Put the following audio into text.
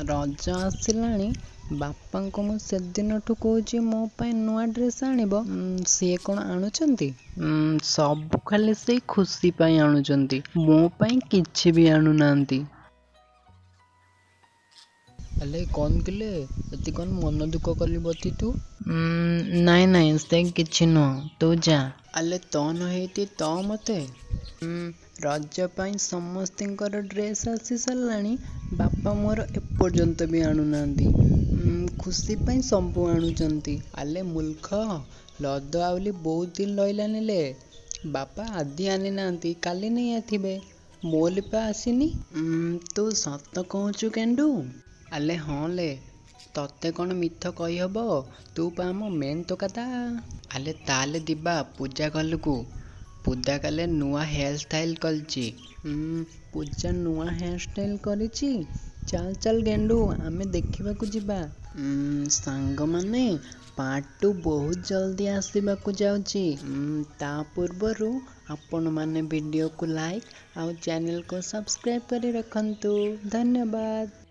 ରଜ ଆସିଲାଣି। ବାପାଙ୍କୁ ମୁଁ ସେଦିନଠୁ କହୁଛି ମୋ ପାଇଁ ନୂଆ ଡ୍ରେସ୍ ଆଣିବ। ସିଏ କ'ଣ ଆଣୁଛନ୍ତି? ସବୁ ଖାଲି ସେଇ ଖୁସି ପାଇଁ ଆଣୁଛନ୍ତି, ମୋ ପାଇଁ କିଛି ବି ଆଣୁନାହାନ୍ତି। ଆଲେ କ'ଣ କିଲେ ଏତେ କ'ଣ ମନ ଦୁଃଖ କଲି ବତି ତୁ? ନାଇଁ ସେ କିଛି ନୁହଁ, ତୁ ଯା। ଆଲେ ତ ନ ହେଇତି ତ ମତେ ରଜ ପାଇଁ ସମସ୍ତଙ୍କର ଡ୍ରେସ୍ ଆସି ସାରିଲାଣି, ବାପା ମୋର ଏପର୍ଯ୍ୟନ୍ତ ବି ଆଣୁନାହାନ୍ତି। ଖୁସି ପାଇଁ ସବୁ ଆଣୁଛନ୍ତି। ଆଲେ ମୂର୍ଖ, ରଜ ଆଉଲି ବହୁତ ଦିନ ରହିଲାନିଲେ। ବାପା ଆଜି ଆଣିନାହାନ୍ତି, କାଲି ନେଇ ଆସିବେ। ମୋଲି ପା ଆସିନି। ତୁ ସତ କହୁଛୁ କେଣ୍ଡୁ? ଆଲେ ହଁ ଲେ, ତତେ କ'ଣ ମିଥ କହିହବ? ତୁ ପା ଆମ ମେନ୍ ତୋକାତା। ଆଲେ ତାହେଲେ ଯିବା ପୂଜା କଲକୁ। ପୂଜା କାଲେ ନୂଆ ହେୟାର ଷ୍ଟାଇଲ୍ କରିଛି। ପୂଜା ନୂଆ ହେୟାର ଷ୍ଟାଇଲ୍ କରିଛି? ଚାଲ ଗେଣ୍ଡୁ, ଆମେ ଦେଖିବାକୁ ଯିବା। ସାଙ୍ଗମାନେ, ପାର୍ଟ 2 ବହୁତ ଜଲ୍ଦି ଆସିବାକୁ ଯାଉଛି। ତା ପୂର୍ବରୁ ଆପଣମାନେ ଭିଡ଼ିଓକୁ ଲାଇକ୍ ଆଉ ଚ୍ୟାନେଲକୁ ସବସ୍କ୍ରାଇବ୍ କରି ରଖନ୍ତୁ। ଧନ୍ୟବାଦ।